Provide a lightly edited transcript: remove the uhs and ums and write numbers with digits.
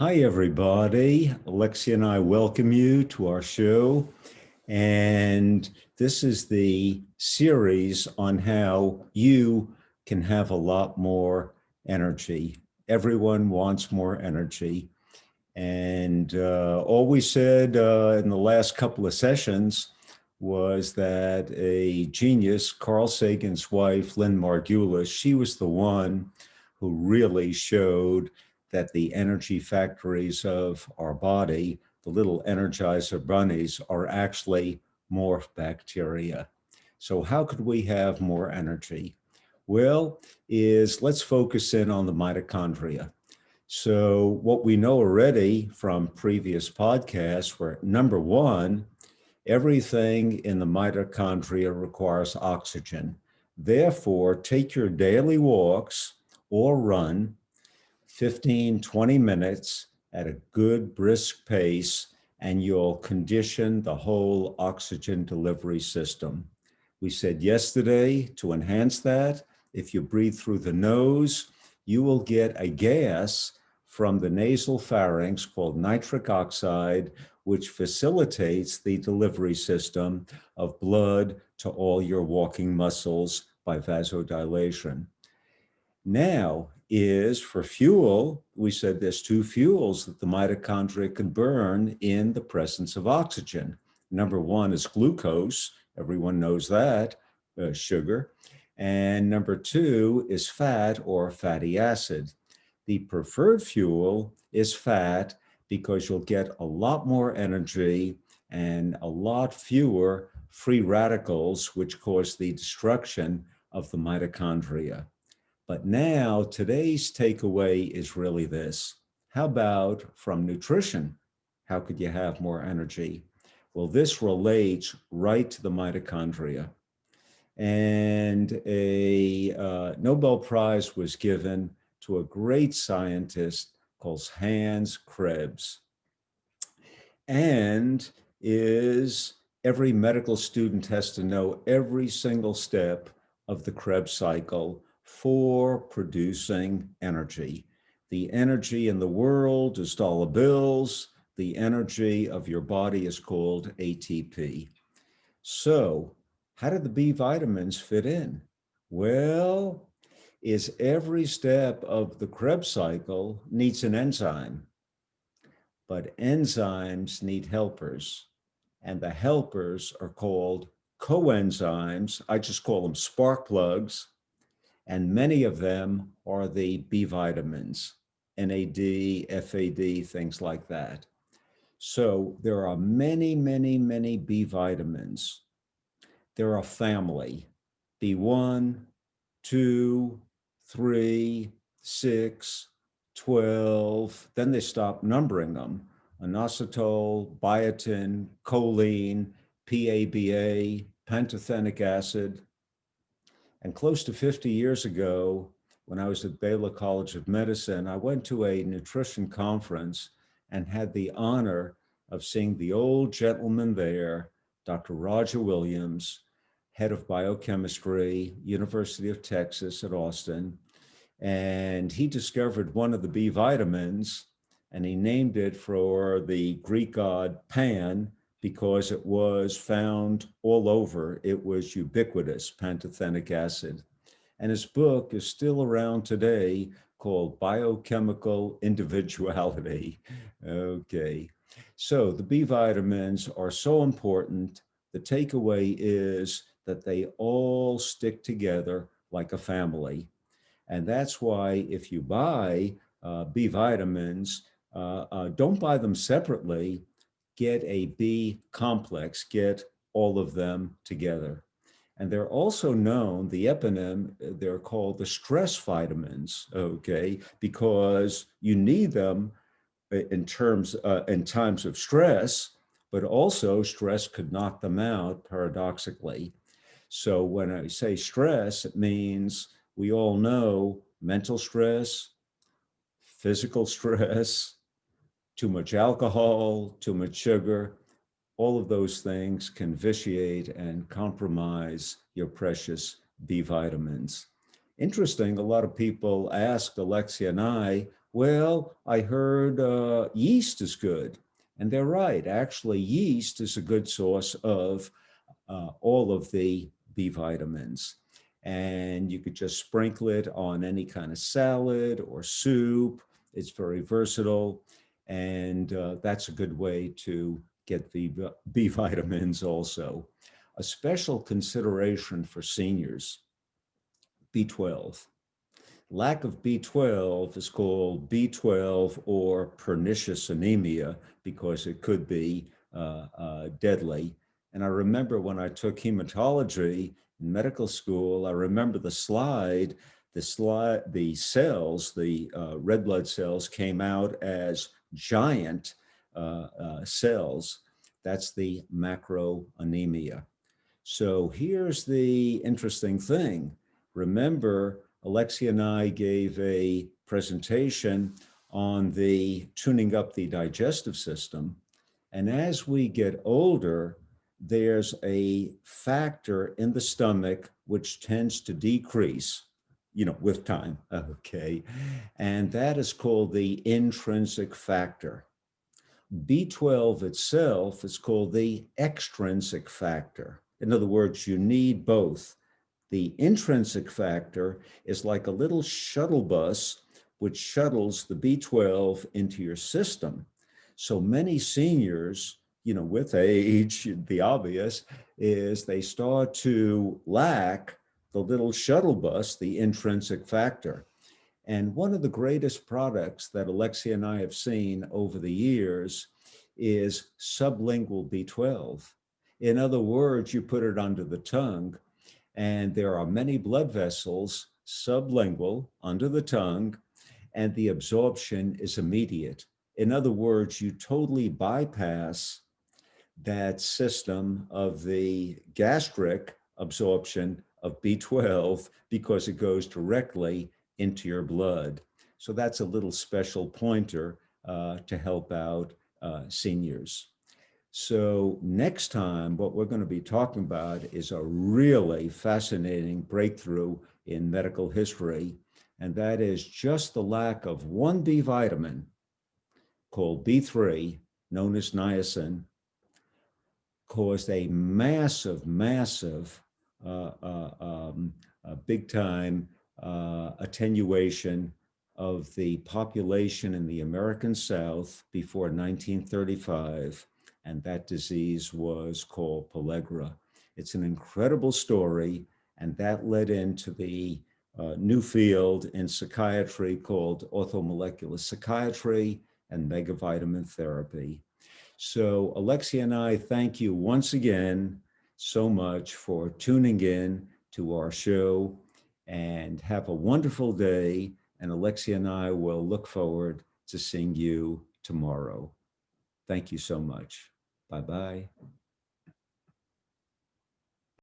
Hi, everybody. Alexia and I welcome you to our show. And this is the series on how you can have a lot more energy. Everyone wants more energy. And all we said in the last couple of sessions was that a genius, Carl Sagan's wife, Lynn Margulis, she was the one who really showed that the energy factories of our body, the little energizer bunnies, are actually morphed bacteria. So how could we have more energy? Well, let's focus in on the mitochondria. So what we know already from previous podcasts were, number one, everything in the mitochondria requires oxygen. Therefore, take your daily walks or run 15, 20 minutes at a good brisk pace, and you'll condition the whole oxygen delivery system. We said yesterday, to enhance that, if you breathe through the nose, you will get a gas from the nasal pharynx called nitric oxide, which facilitates the delivery system of blood to all your walking muscles by vasodilation. Now is for fuel, we said there's two fuels that the mitochondria can burn in the presence of oxygen. Number one is glucose. Everyone knows that, sugar. And number two is fat or fatty acid. The preferred fuel is fat because you'll get a lot more energy and a lot fewer free radicals, which cause the destruction of the mitochondria. But now today's takeaway is really this. How about from nutrition? How could you have more energy? Well, this relates right to the mitochondria. And a Nobel Prize was given to a great scientist called Hans Krebs. And every medical student has to know every single step of the Krebs cycle for producing energy. The energy in the world is dollar bills. The energy of your body is called ATP. So how do the B vitamins fit in? Well, is every step of the Krebs cycle needs an enzyme, but enzymes need helpers, and the helpers are called coenzymes. I just call them spark plugs, and many of them are the B vitamins, NAD, FAD, things like that. So there are many, many, many B vitamins. They're a family, B1, 2, 3, 6, 12. Then they stop numbering them. Inositol, biotin, choline, PABA, pantothenic acid. And close to 50 years ago, when I was at Baylor College of Medicine, I went to a nutrition conference and had the honor of seeing the old gentleman there, Dr. Roger Williams, head of biochemistry, University of Texas at Austin. And he discovered one of the B vitamins, and he named it for the Greek god Pan, because it was found all over. It was ubiquitous, pantothenic acid. And his book is still around today, called Biochemical Individuality. Okay. So the B vitamins are so important. The takeaway is that they all stick together like a family. And that's why if you buy B vitamins, don't buy them separately. Get a B complex, get all of them together. And they're also known, the eponym, they're called the stress vitamins, okay, because you need them in times of stress, but also stress could knock them out paradoxically. So when I say stress, it means we all know mental stress, physical stress, too much alcohol, too much sugar. All of those things can vitiate and compromise your precious B vitamins. Interesting, a lot of people ask Alexia and I, Well, I heard yeast is good. And they're right. Actually, yeast is a good source of all of the B vitamins. And you could just sprinkle it on any kind of salad or soup. It's very versatile. And that's a good way to get the B vitamins also. A special consideration for seniors, B12. Lack of B12 is called B12 or pernicious anemia because it could be deadly. And I remember when I took hematology in medical school, I remember the cells, the red blood cells came out as giant cells. That's the macroanemia. So here's the interesting thing. Remember, Alexia and I gave a presentation on the tuning up the digestive system. And as we get older, there's a factor in the stomach which tends to decrease, with time, okay? And that is called the intrinsic factor. B12 itself is called the extrinsic factor. In other words, you need both. The intrinsic factor is like a little shuttle bus which shuttles the B12 into your system. So many seniors, with age, the obvious is they start to lack the little shuttle bus, the intrinsic factor. And one of the greatest products that Alexia and I have seen over the years is sublingual B12. In other words, you put it under the tongue, and there are many blood vessels sublingual under the tongue, and the absorption is immediate. In other words, you totally bypass that system of the gastric absorption of B12 because it goes directly into your blood. So that's a little special pointer to help out seniors. So next time, what we're going to be talking about is a really fascinating breakthrough in medical history, and that is just the lack of one B vitamin called B3, known as niacin, caused a massive, big time attenuation of the population in the American South before 1935. And that disease was called pellagra. It's an incredible story. And that led into the new field in psychiatry called orthomolecular psychiatry and megavitamin therapy. So Alexia and I thank you once again so much for tuning in to our show, and have a wonderful day. And Alexia and I will look forward to seeing you tomorrow. Thank you so much. Bye-bye.